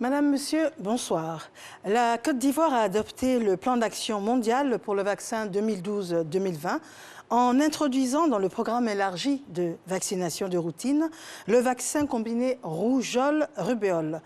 Madame, Monsieur, bonsoir. La Côte d'Ivoire a adopté le plan d'action mondial pour le vaccin 2012-2020 en introduisant dans le programme élargi de vaccination de routine le vaccin combiné rougeole-rubéole.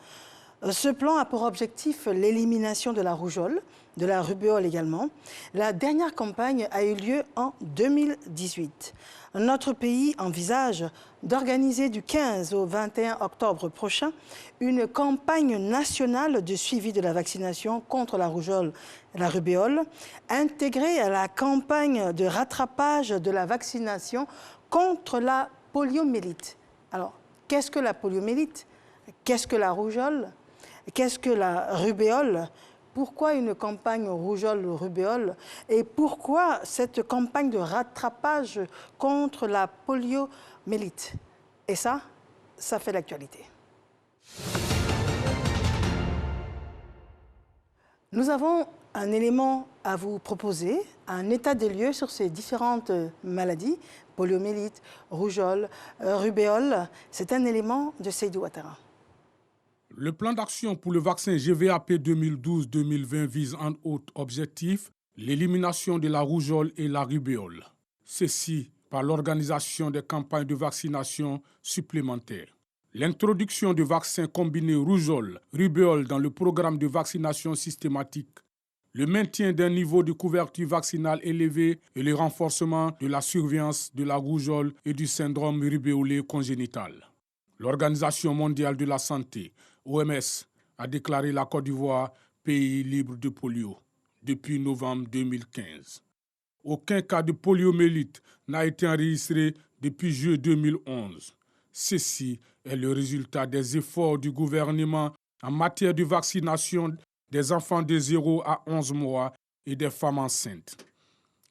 Ce plan a pour objectif l'élimination de la rougeole, de la rubéole également. La dernière campagne a eu lieu en 2018. Notre pays envisage d'organiser du 15 au 21 octobre prochain une campagne nationale de suivi de la vaccination contre la rougeole et la rubéole, intégrée à la campagne de rattrapage de la vaccination contre la poliomyélite. Alors, qu'est-ce que la poliomyélite? Qu'est-ce que la rougeole? Qu'est-ce que la rubéole? Pourquoi une campagne rougeole-rubéole? Et pourquoi cette campagne de rattrapage contre la poliomyélite? Et ça fait l'actualité. Nous avons un élément à vous proposer, un état des lieux sur ces différentes maladies, poliomyélite, rougeole, rubéole. C'est un élément de Seydou Ouattara. Le plan d'action pour le vaccin GVAP 2012-2020 vise en autres objectifs l'élimination de la rougeole et la rubéole. Ceci par l'organisation des campagnes de vaccination supplémentaires. L'introduction de vaccins combinés rougeole-rubéole dans le programme de vaccination systématique, le maintien d'un niveau de couverture vaccinale élevé et le renforcement de la surveillance de la rougeole et du syndrome rubéolé congénital. L'Organisation mondiale de la santé, OMS, a déclaré la Côte d'Ivoire pays libre de polio depuis novembre 2015. Aucun cas de poliomyélite n'a été enregistré depuis juillet 2011. Ceci est le résultat des efforts du gouvernement en matière de vaccination des enfants de 0 à 11 mois et des femmes enceintes.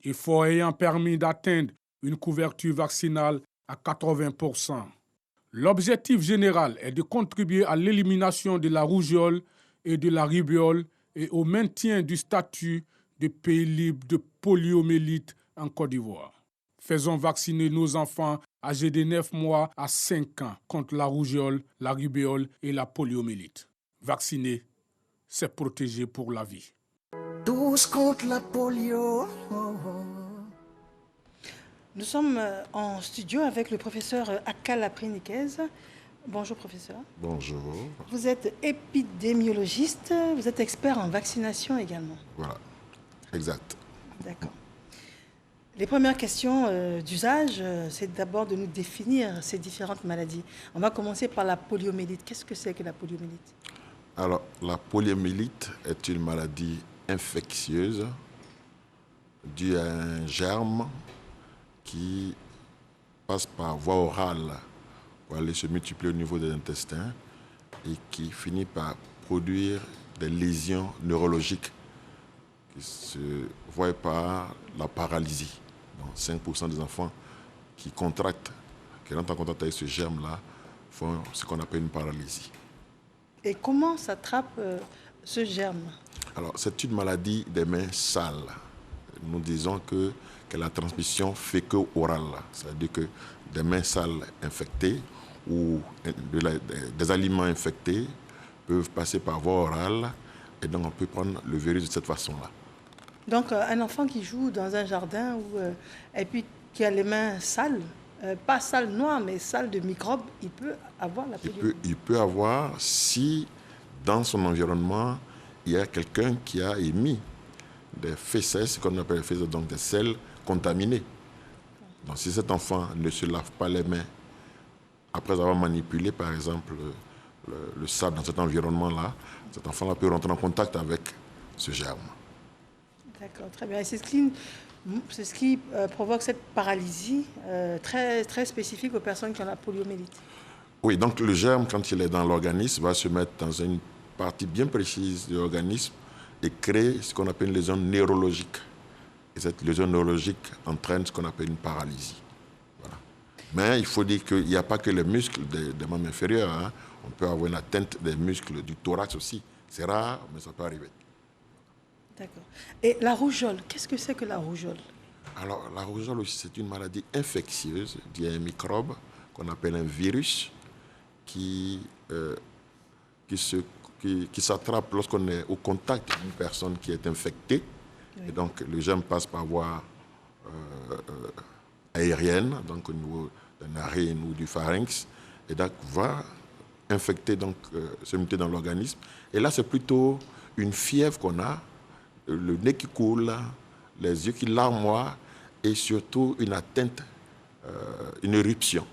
Efforts ayant permis d'atteindre une couverture vaccinale à 80%. L'objectif général est de contribuer à l'élimination de la rougeole et de la rubéole et au maintien du statut de pays libre de poliomyélite en Côte d'Ivoire. Faisons vacciner nos enfants âgés de 9 mois à 5 ans contre la rougeole, la rubéole et la poliomyélite. Vacciner, c'est protéger pour la vie. Tous contre la polio. Nous sommes en studio avec le professeur Akala Priniquez. Bonjour professeur. Bonjour. Vous êtes épidémiologiste, vous êtes expert en vaccination également. Voilà, exact. D'accord. Les premières questions d'usage, c'est d'abord de nous définir ces différentes maladies. On va commencer par la poliomyélite. Qu'est-ce que c'est que la poliomyélite? Alors, la poliomyélite est une maladie infectieuse due à un germe qui passe par voie orale pour aller se multiplier au niveau des intestins et qui finit par produire des lésions neurologiques qui se voient par la paralysie. Donc 5% des enfants qui contractent, qui rentrent en contact avec ce germe-là, font ce qu'on appelle une paralysie. Et comment s'attrape ce germe? Alors, c'est une maladie des mains sales. Nous disons que la transmission féco-orale, c'est-à-dire que des mains sales infectées ou des aliments infectés peuvent passer par voie orale et donc on peut prendre le virus de cette façon-là. Donc, un enfant qui joue dans un jardin et puis qui a les mains sales, pas sales noires, mais sales de microbes, il peut avoir la poliomyélite. Il peut avoir si dans son environnement, il y a quelqu'un qui a émis des fécès, ce qu'on appelle les fécès, donc des selles contaminées. Donc si cet enfant ne se lave pas les mains après avoir manipulé, par exemple, le sable dans cet environnement-là, cet enfant-là peut rentrer en contact avec ce germe. D'accord, très bien. Et c'est ce qui provoque cette paralysie très, très spécifique aux personnes qui ont la poliomyélite. Oui, donc le germe, quand il est dans l'organisme, va se mettre dans une partie bien précise de l'organisme et créer ce qu'on appelle une lésion neurologique. Et cette lésion neurologique entraîne ce qu'on appelle une paralysie. Voilà. Mais il faut dire qu'il n'y a pas que les muscles des membres inférieurs. Hein. On peut avoir une atteinte des muscles du thorax aussi. C'est rare, mais ça peut arriver. D'accord. Et la rougeole, qu'est-ce que c'est que la rougeole? Alors, la rougeole aussi, c'est une maladie infectieuse due à un microbe qu'on appelle un virus qui se qui s'attrape lorsqu'on est au contact d'une personne qui est infectée. Oui. Et donc, le germe passe par voie aérienne, donc au niveau de la narine ou du pharynx, et donc va infecter, donc se muter dans l'organisme. Et là, c'est plutôt une fièvre qu'on a, le nez qui coule, les yeux qui larmoient, et surtout une atteinte, une éruption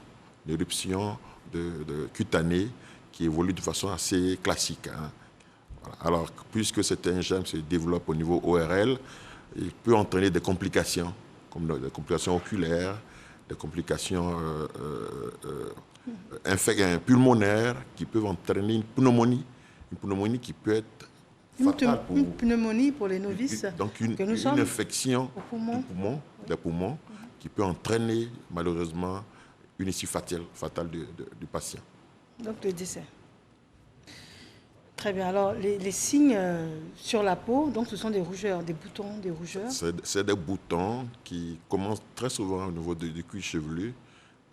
de cutanée qui évolue de façon assez classique. Hein. Voilà. Alors, puisque c'est un germe qui se développe au niveau ORL, il peut entraîner des complications, comme des complications oculaires, des complications pulmonaires qui peuvent entraîner une pneumonie qui peut être fatale une pneumonie pour les novices. Donc une infection des poumons qui peut entraîner malheureusement une issue fatale du patient. Donc le décès. Très bien. Alors les signes sur la peau, donc ce sont des rougeurs, des boutons, des rougeurs. C'est des boutons qui commencent très souvent au niveau du cuir chevelu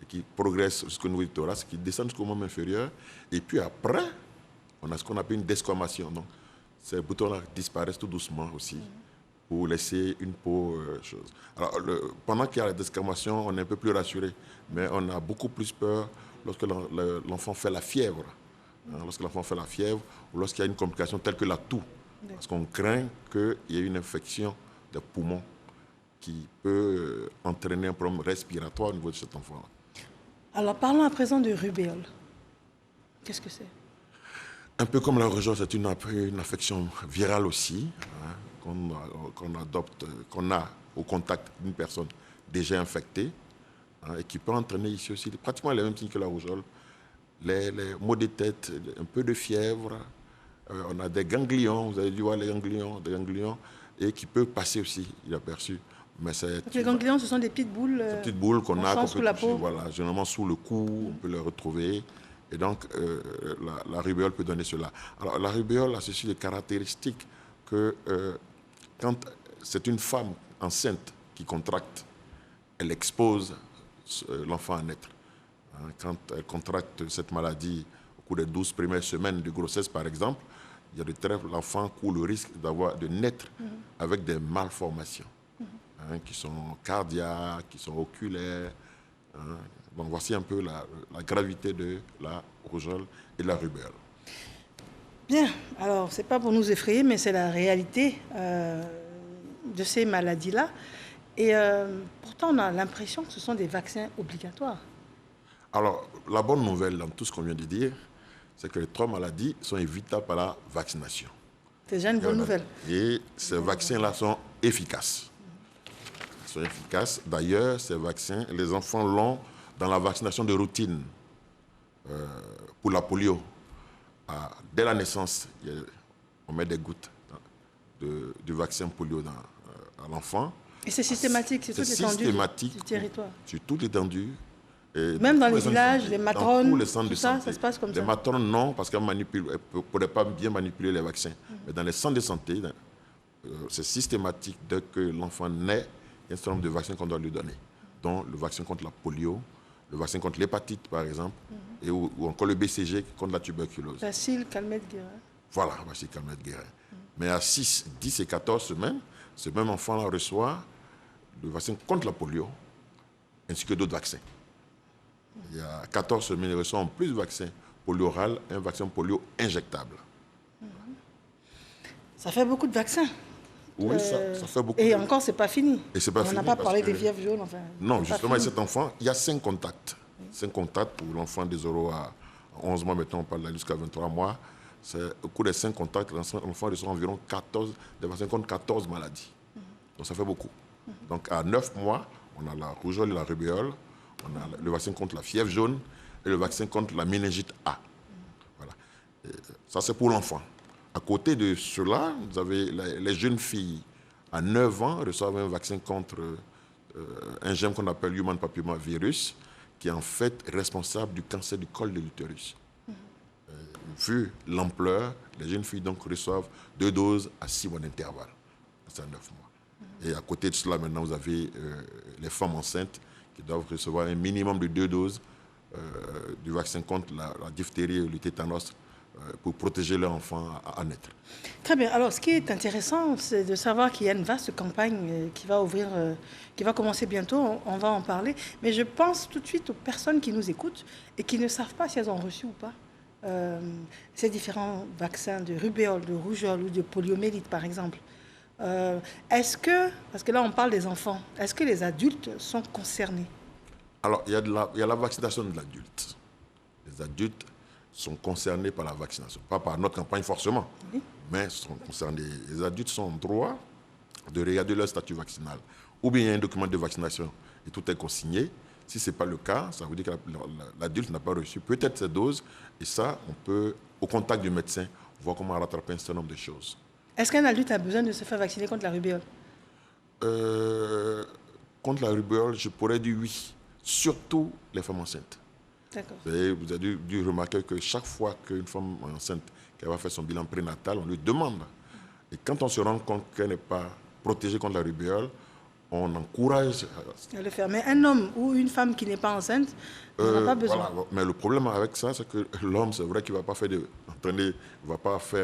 et qui progressent jusqu'au niveau du thorax, qui descendent jusqu'au membre inférieur. Et puis après, on a ce qu'on appelle une desquamation. Donc ces boutons-là disparaissent tout doucement aussi pour laisser une peau chose. Alors pendant qu'il y a la desquamation, on est un peu plus rassuré, mais on a beaucoup plus peur lorsque l'enfant fait la fièvre. Lorsque l'enfant fait la fièvre ou lorsqu'il y a une complication telle que la toux. Parce qu'on craint qu'il y ait une infection des poumons qui peut entraîner un problème respiratoire au niveau de cet enfant-là. Alors parlons à présent de rubéole. Qu'est-ce que c'est? Un peu comme la rougeole, c'est une affection virale aussi, hein, qu'on a au contact d'une personne déjà infectée, hein, et qui peut entraîner ici aussi pratiquement les mêmes signes que la rougeole. Les maux de tête, un peu de fièvre, on a des ganglions, vous avez dû voir des ganglions, et qui peuvent passer aussi inaperçus. Mais les ganglions, ce sont des petites boules. Des petites boules qu'on a sous la peau. Voilà, généralement sous le cou, on peut les retrouver. Et donc, la rubéole peut donner cela. Alors, la rubéole a ceci de caractéristique que quand c'est une femme enceinte qui contracte, elle expose l'enfant à naître. Quand elle contracte cette maladie au cours des 12 premières semaines de grossesse, par exemple, il y a de l'enfant court le risque de naître avec des malformations qui sont cardiaques, qui sont oculaires. Donc voici un peu la gravité de la rougeole et de la rubéole. Bien, alors ce n'est pas pour nous effrayer, mais c'est la réalité de ces maladies-là. Et pourtant, on a l'impression que ce sont des vaccins obligatoires. Alors, la bonne nouvelle dans tout ce qu'on vient de dire, c'est que les 3 maladies sont évitables par la vaccination. C'est déjà une bonne nouvelle. Et ces vaccins-là sont efficaces. Ils sont efficaces. D'ailleurs, ces vaccins, les enfants l'ont dans la vaccination de routine pour la polio. Dès la naissance, on met des gouttes du vaccin polio à l'enfant. Et c'est systématique, c'est toute l'étendue du territoire. Sur toute l'étendue. Même dans les villages, les matrones, dans tous les centres tout de ça, santé. ça se passe comme ça. Les matrones, non, parce qu'elles ne pourraient pas bien manipuler les vaccins. Mais dans les centres de santé, c'est systématique. Dès que l'enfant naît, il y a un certain nombre de vaccins qu'on doit lui donner, dont le vaccin contre la polio, le vaccin contre l'hépatite, par exemple, ou encore le BCG contre la tuberculose. Bacille, Calmette, Guérin. Voilà, Bacille, Calmette, Guérin. Mais à 6, 10 et 14 semaines, ce même enfant-là reçoit le vaccin contre la polio, ainsi que d'autres vaccins. Il y a 14 semaines, il reçoit en plus de vaccins polio oral, un vaccin polio injectable. Ça fait beaucoup de vaccins. Oui, ça fait beaucoup. Et encore, ce n'est pas fini. Et c'est pas On n'a pas parlé des fièvres jaunes. Enfin, non, justement, cet enfant, il y a 5 contacts. 5 contacts pour l'enfant des 0 à 11 mois, maintenant on parle là jusqu'à 23 mois. Au cours des 5 contacts, l'enfant reçoit environ des vaccins contre 14 maladies. Donc ça fait beaucoup. Donc à 9 mois, on a la rougeole et la rubéole. On a le vaccin contre la fièvre jaune et le vaccin contre la méningite A. Voilà. Et ça, c'est pour l'enfant. À côté de cela, vous avez les jeunes filles à 9 ans reçoivent un vaccin contre un germe qu'on appelle human papillomavirus, qui est en fait responsable du cancer du col de l'utérus. Vu l'ampleur, les jeunes filles donc reçoivent 2 doses à 6 mois d'intervalle. C'est à 9 mois. Et à côté de cela, maintenant, vous avez les femmes enceintes qui doivent recevoir un minimum de 2 doses du vaccin contre la diphtérie et le tétanos pour protéger leur enfant à naître. Très bien. Alors, ce qui est intéressant, c'est de savoir qu'il y a une vaste campagne qui va ouvrir, qui va commencer bientôt. On va en parler. Mais je pense tout de suite aux personnes qui nous écoutent et qui ne savent pas si elles ont reçu ou pas ces différents vaccins de rubéole, de rougeole ou de poliomyélite, par exemple. Est-ce que, parce que là, on parle des enfants, est-ce que les adultes sont concernés? Alors, il y a la vaccination de l'adulte. Les adultes sont concernés par la vaccination. Pas par notre campagne forcément, mais sont concernés. Les adultes sont en droit de regarder leur statut vaccinal. Ou bien il y a un document de vaccination et tout est consigné. Si ce n'est pas le cas, ça veut dire que l'adulte n'a pas reçu peut-être ses doses. Et ça, on peut, au contact du médecin, voir comment rattraper un certain nombre de choses. Est-ce qu'un adulte a besoin de se faire vacciner contre la rubéole? Contre la rubéole, je pourrais dire oui. Surtout les femmes enceintes. D'accord. Vous avez dû remarquer que chaque fois qu'une femme enceinte qui va faire son bilan prénatal, on lui demande. Et quand on se rend compte qu'elle n'est pas protégée contre la rubéole, on encourage à le faire. Mais un homme ou une femme qui n'est pas enceinte n'en a pas besoin. Voilà. Mais le problème avec ça, c'est que l'homme, c'est vrai qu'il ne va pas faire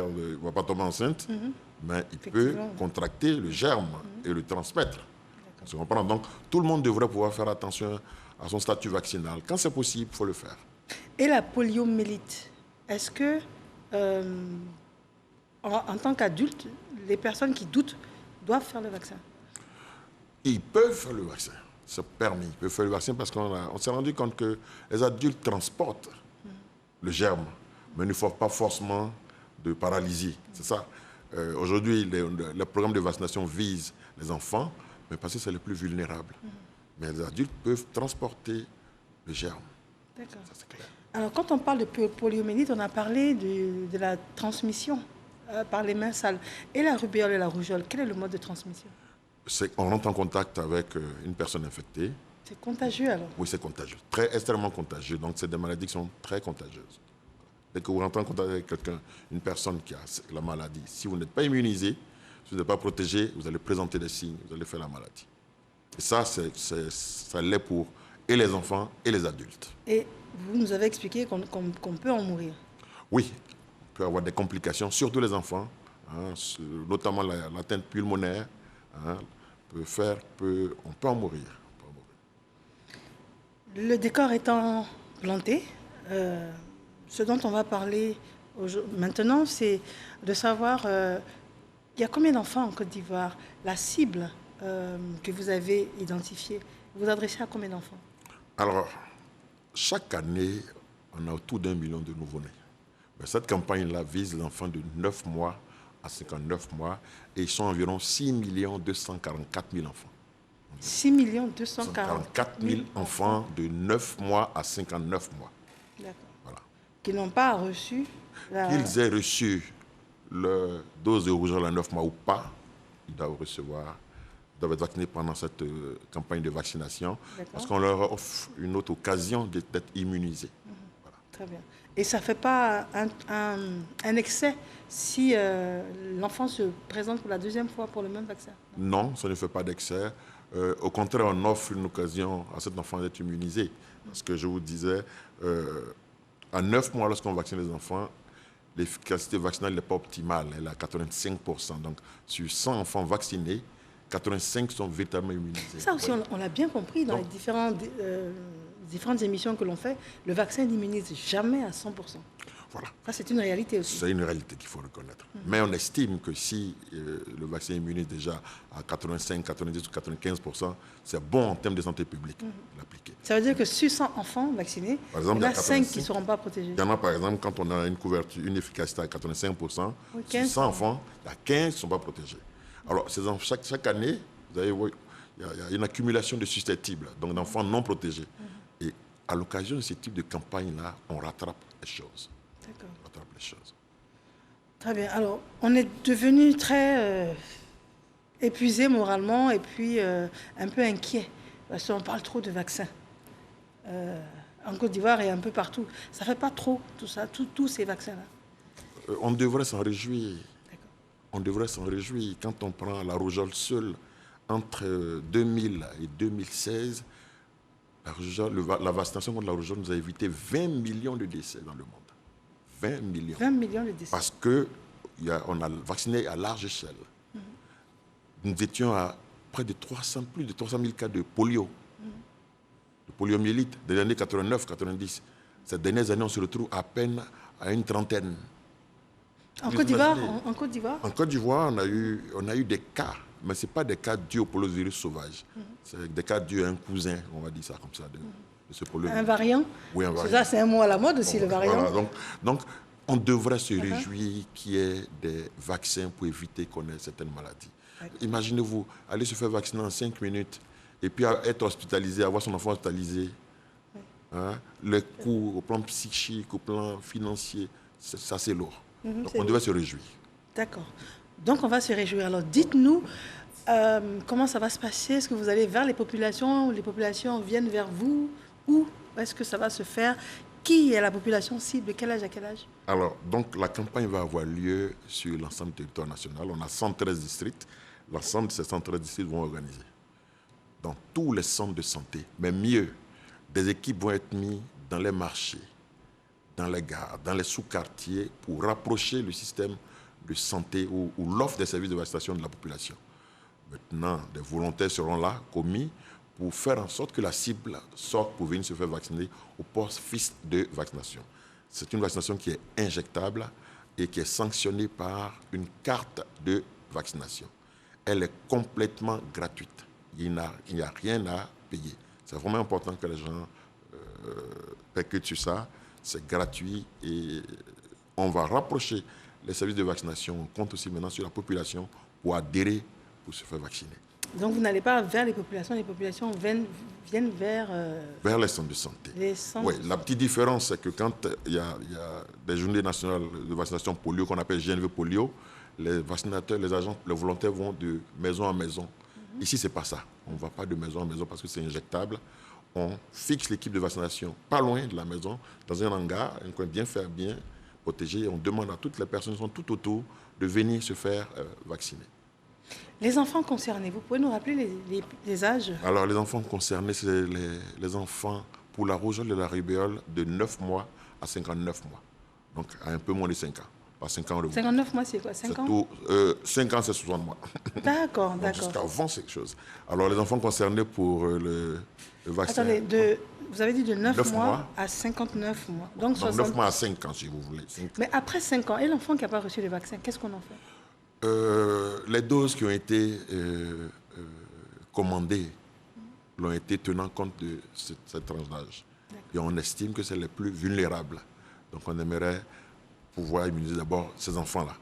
il va pas tomber enceinte, mais il peut contracter le germe et le transmettre. Tu comprends? Donc, tout le monde devrait pouvoir faire attention à son statut vaccinal. Quand c'est possible, il faut le faire. Et la poliomyélite, est-ce que, en tant qu'adulte, les personnes qui doutent doivent faire le vaccin? Ils peuvent faire le vaccin. C'est permis. Ils peuvent faire le vaccin parce qu'on s'est rendu compte que les adultes transportent le germe, mais il ne faut pas forcément de paralysie. C'est ça. Aujourd'hui, le programme de vaccination vise les enfants, mais parce que c'est les plus vulnérables. Mais les adultes peuvent transporter le germe. D'accord. Ça, c'est clair. Alors, quand on parle de poliomyélite, on a parlé de la transmission par les mains sales. Et la rubéole et la rougeole, quel est le mode de transmission? On rentre en contact avec une personne infectée. C'est contagieux alors? Oui, c'est contagieux. Extrêmement contagieux. Donc, c'est des maladies qui sont très contagieuses. Dès que vous rentrez en contact avec quelqu'un, une personne qui a la maladie, si vous n'êtes pas immunisé, si vous n'êtes pas protégé, vous allez présenter des signes, vous allez faire la maladie. Et ça, ça l'est pour et les enfants et les adultes. Et vous nous avez expliqué qu'on peut en mourir? Oui, on peut avoir des complications, surtout les enfants, notamment l'atteinte pulmonaire. On peut en mourir. Le décor étant planté, ce dont on va parler maintenant, c'est de savoir, il y a combien d'enfants en Côte d'Ivoire? La cible que vous avez identifiée, vous adressez à combien d'enfants? Alors, chaque année, on a autour d'1 million de nouveau-nés. Mais cette campagne-là vise l'enfant de 9 mois à 59 mois et ils sont environ 6 244 000 enfants. 6 244 000 enfants de 9 mois à 59 mois. D'accord. Voilà. Qui n'ont pas reçu Qu'ils aient reçu leur dose de rougeole à 9 mois ou pas, ils doivent être vaccinés pendant cette campagne de vaccination parce qu'on leur offre une autre occasion d'être immunisés. Voilà. Très bien. Et ça ne fait pas un excès si l'enfant se présente pour la deuxième fois pour le même vaccin? Non, ça ne fait pas d'excès. Au contraire, on offre une occasion à cet enfant d'être immunisé. Parce que je vous disais, à 9 mois, lorsqu'on vaccine les enfants, l'efficacité vaccinale n'est pas optimale. Elle est à 85%. Donc, sur 100 enfants vaccinés, 85 sont véritablement immunisés. Ça aussi, on l'a bien compris dans les différentes émissions que l'on fait. Le vaccin n'immunise jamais à 100%. Voilà. Ça, c'est une réalité aussi. C'est une réalité qu'il faut reconnaître. Mais on estime que si le vaccin immunise déjà à 85, 90 ou 95%, c'est bon en termes de santé publique de l'appliquer. Ça veut dire que sur 100 enfants vaccinés, par exemple, il y en a 5 qui ne seront pas protégés. Il y en a, par exemple, quand on a une efficacité à 85%, oui, sur 100 enfants, il y a 15 qui ne sont pas protégés. Alors, chaque année, vous avez, il y a une accumulation de susceptibles, donc d'enfants non protégés. Et à l'occasion de ce type de campagne-là, on rattrape les choses. D'accord. On rattrape les choses. Très bien. Alors, on est devenu très épuisé moralement et puis un peu inquiet parce qu'on parle trop de vaccins. En Côte d'Ivoire et un peu partout. Ça ne fait pas trop, tout ça, tous ces vaccins-là? On devrait s'en réjouir. On devrait s'en réjouir. Quand on prend la rougeole seule, entre 2000 et 2016, la vaccination contre la rougeole nous a évité 20 millions de décès dans le monde. 20 millions. 20 millions de décès. Parce qu'on a vacciné à large échelle. Nous étions à près de 300, plus de 300 000 cas de polio, de poliomyélite, des années 89-90. Ces dernières années, on se retrouve à peine à une trentaine. En Vous Côte d'Ivoire, imaginez? en Côte d'Ivoire, En Côte d'Ivoire, on a eu des cas, mais ce n'est pas des cas dus au poliovirus sauvage. C'est des cas dus à un cousin, on va dire ça comme ça, de ce poliovirus. un variant. Oui, un variant. Ça, c'est un mot à la mode aussi, le variant. Voilà, donc, on devrait se réjouir qu'il y ait des vaccins pour éviter qu'on ait certaines maladies. Imaginez-vous, aller se faire vacciner en 5 minutes et puis être hospitalisé, avoir son enfant hospitalisé. Hein, les coûts au plan psychique, au plan financier, ça c'est lourd. Donc on devait se réjouir. D'accord. Donc on va se réjouir. Alors dites-nous comment ça va se passer. Est-ce que vous allez vers les populations ou les populations viennent vers vous? Où est-ce que ça va se faire? Qui est la population cible? De quel âge à quel âge? Alors, donc la campagne va avoir lieu sur l'ensemble du territoire national. On a 113 districts. L'ensemble de ces 113 districts vont organiser dans tous les centres de santé. Mais mieux, des équipes vont être mises dans les marchés, dans les gares, dans les sous-quartiers pour rapprocher le système de santé ou l'offre des services de vaccination de la population. Maintenant, des volontaires seront là, commis, pour faire en sorte que la cible sorte pour venir se faire vacciner au poste fixe de vaccination. C'est une vaccination qui est injectable et qui est sanctionnée par une carte de vaccination. Elle est complètement gratuite. Il n'y a rien à payer. C'est vraiment important que les gens percutent sur ça. C'est gratuit et on va rapprocher les services de vaccination. On compte aussi maintenant sur la population pour adhérer, pour se faire vacciner. Donc vous n'allez pas vers les populations viennent vers... Vers les centres de santé. Les centres Oui, de la petite différence, c'est que quand il y a des journées nationales de vaccination polio, qu'on appelle GNV polio, les vaccinateurs, les agents, les volontaires vont de maison en maison. Ici, ce n'est pas ça. On ne va pas de maison en maison parce que c'est injectable. On fixe l'équipe de vaccination pas loin de la maison, dans un hangar, un coin bien fait, bien protégé. Et on demande à toutes les personnes qui sont tout autour de venir se faire vacciner. Les enfants concernés, vous pouvez nous rappeler les âges? Alors, les enfants concernés, c'est les enfants pour la rougeole et la rubéole de 9 mois à 59 mois. Donc, à un peu moins de 5 ans. Pas 5 ans. 59 mois, c'est quoi? 5 ans? 5 ans, c'est 60 mois. D'accord, Donc, d'accord. jusqu'avant, c'est quelque chose. Alors, les enfants concernés pour le vaccin... Attendez, vous avez dit de 9 9 mois mois à 59 mois. Donc, 9 mois à 5 ans, si vous voulez. 5 ans. Mais après 5 ans, et l'enfant qui n'a pas reçu le vaccin, qu'est-ce qu'on en fait? Les doses qui ont été commandées l'ont été tenant compte de cette tranche d'âge. Et on estime que c'est les plus vulnérables. Donc on aimerait pouvoir immuniser d'abord ces enfants-là.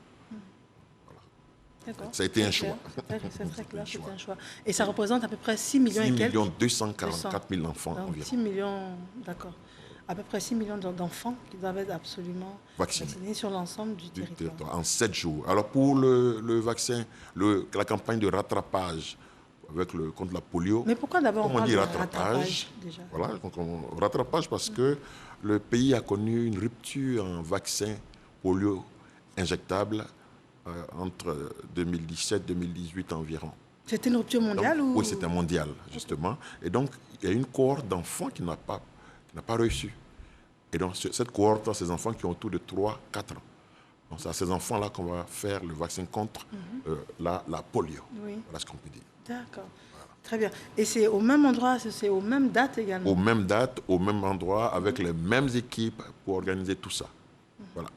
D'accord. Ça a été un choix. C'est très clair, c'est un choix. Et ça représente à peu près 6 millions et quelques? 6 244 000 enfants Donc, environ. 6 millions, d'accord. À peu près 6 millions d'enfants qui doivent être absolument vaccinés sur l'ensemble du territoire. En 7 jours. Alors pour le vaccin, la campagne de rattrapage contre la polio. Mais pourquoi d'abord on Comment parle dit de rattrapage déjà? Voilà, donc rattrapage parce que le pays a connu une rupture en vaccin polio injectable entre 2017 et 2018 environ. C'était une rupture mondiale ou... Oui, c'était mondial, justement. Et donc, il y a une cohorte d'enfants qui n'a pas reçu. Et donc, cette cohorte, ces enfants qui ont autour de 3-4 ans. Donc, c'est à ces enfants-là qu'on va faire le vaccin contre la polio. Oui. Voilà ce qu'on peut dire. D'accord. Très bien. Et c'est au même endroit, c'est aux mêmes dates également? Aux mêmes dates, au même endroit, avec les mêmes équipes pour organiser tout ça. Voilà.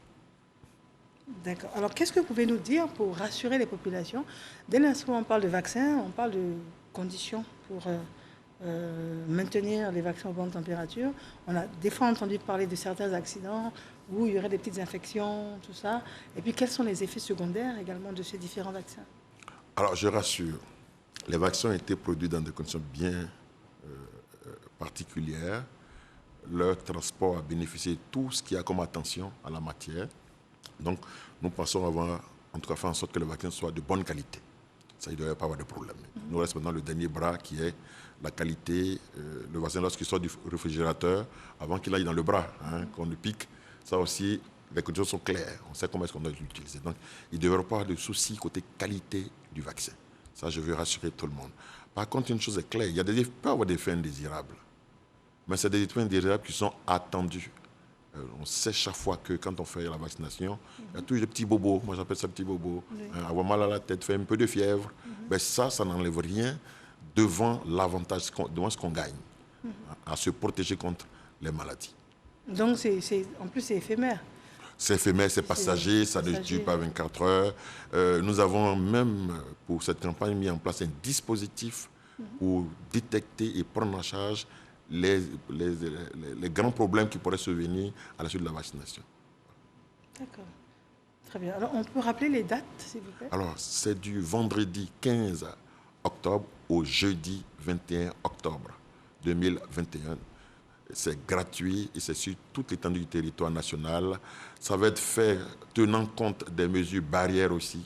D'accord. Alors, qu'est-ce que vous pouvez nous dire pour rassurer les populations? Dès l'instant où on parle de vaccins, on parle de conditions pour maintenir les vaccins aux bonnes températures. On a des fois entendu parler de certains accidents où il y aurait des petites infections, tout ça. Et puis, quels sont les effets secondaires également de ces différents vaccins? Alors, je rassure, les vaccins ont été produits dans des conditions bien particulières. Leur transport a bénéficié de tout ce qu'il y a comme attention à la matière. Donc, nous pensons avoir, en tout cas, fait en sorte que le vaccin soit de bonne qualité. Ça, il ne devrait pas avoir de problème. Il nous reste maintenant le dernier bras qui est la qualité. Le vaccin, lorsqu'il sort du réfrigérateur, avant qu'il aille dans le bras, qu'on le pique, ça aussi, les conditions sont claires. On sait comment est-ce qu'on doit l'utiliser. Donc, il ne devrait pas avoir de souci côté qualité du vaccin. Ça, je veux rassurer tout le monde. Par contre, une chose est claire, il peut y avoir des effets indésirables. Mais c'est des effets indésirables qui sont attendus On sait chaque fois que quand on fait la vaccination, il y a toujours des petits bobos. Moi, j'appelle ça petits bobos. Avoir mal à la tête, faire un peu de fièvre. Ben, ça n'enlève rien devant l'avantage, devant ce qu'on gagne, à se protéger contre les maladies. Donc, en plus, c'est éphémère. C'est éphémère, c'est passager, ça ne dure pas 24 heures. Nous avons même, pour cette campagne, mis en place un dispositif pour détecter et prendre en charge les grands problèmes qui pourraient survenir à la suite de la vaccination. D'accord. Très bien. Alors, on peut rappeler les dates, s'il vous plaît? Alors, c'est du vendredi 15 octobre au jeudi 21 octobre 2021. C'est gratuit et c'est sur toute l'étendue du territoire national. Ça va être fait tenant compte des mesures barrières aussi,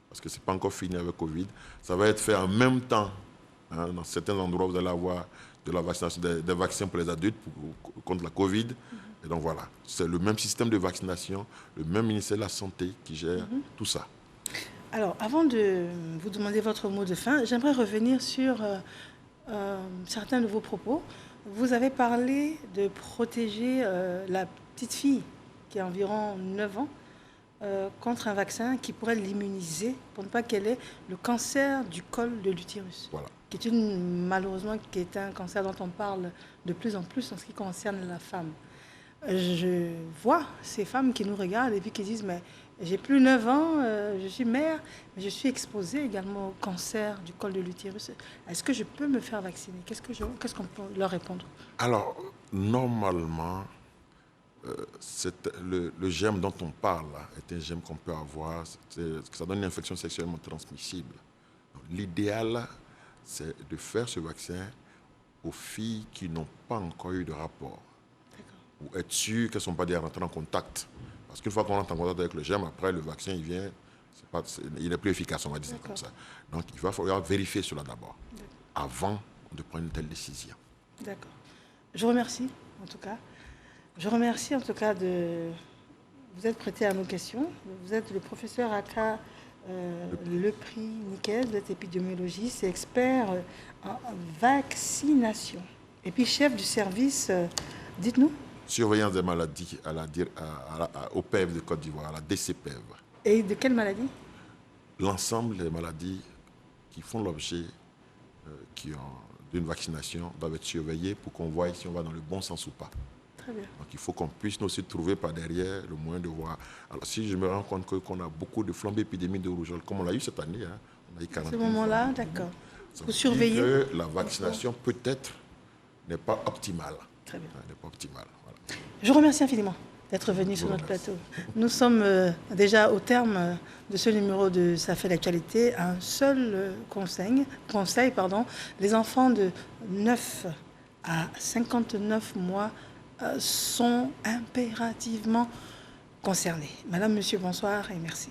parce que ce n'est pas encore fini avec Covid. Ça va être fait en même temps. Dans certains endroits, vous allez avoir de la vaccination, des vaccins pour les adultes contre la Covid. Et donc voilà, c'est le même système de vaccination, le même ministère de la Santé qui gère tout ça. Alors, avant de vous demander votre mot de fin, j'aimerais revenir sur certains de vos propos. Vous avez parlé de protéger la petite fille qui a environ 9 ans contre un vaccin qui pourrait l'immuniser pour ne pas qu'elle ait le cancer du col de l'utérus. Voilà. Malheureusement, qui est un cancer dont on parle de plus en plus en ce qui concerne la femme. Je vois ces femmes qui nous regardent et puis qui disent « mais j'ai plus 9 ans, je suis mère, mais je suis exposée également au cancer du col de l'utérus. Est-ce que je peux me faire vacciner ?» Qu'est-ce qu'on peut leur répondre? Alors, normalement, le germe dont on parle est un germe qu'on peut avoir, ça donne une infection sexuellement transmissible. L'idéal, c'est de faire ce vaccin aux filles qui n'ont pas encore eu de rapport, ou être sûr qu'elles ne sont pas déjà rentrées en contact. Parce qu'une fois qu'on rentre en contact avec le germe, après le vaccin, il vient, il est plus efficace, on va dire ça comme ça. Donc il va falloir vérifier cela d'abord, avant de prendre une telle décision. D'accord. Je vous remercie, en tout cas. Je remercie, en tout cas, de vous être prêté à nos questions. Vous êtes le professeur Aka Le Prix Niquet, vous êtes épidémiologiste et expert en vaccination. Et puis chef du service, dites-nous. Surveillance des maladies au PEV de Côte d'Ivoire, à la DCPEV. Et de quelle maladie? L'ensemble des maladies qui font l'objet d'une vaccination doivent être surveillées pour qu'on voie si on va dans le bon sens ou pas. Très bien. Donc il faut qu'on puisse nous aussi trouver par derrière le moyen de voir. Alors si je me rends compte qu'on a beaucoup de flambées épidémiques de rougeole, comme on l'a eu cette année, on a eu 40. À ce moment-là, d'accord. Vous surveillez que la vaccination peut-être n'est pas optimale. Très bien. N'est pas optimale. Voilà. Je vous remercie infiniment d'être venu sur notre plateau. Nous sommes déjà au terme de ce numéro de Ça fait l'actualité. Un seul conseil, les enfants de 9 à 59 mois sont impérativement concernés. Madame, monsieur, bonsoir et merci.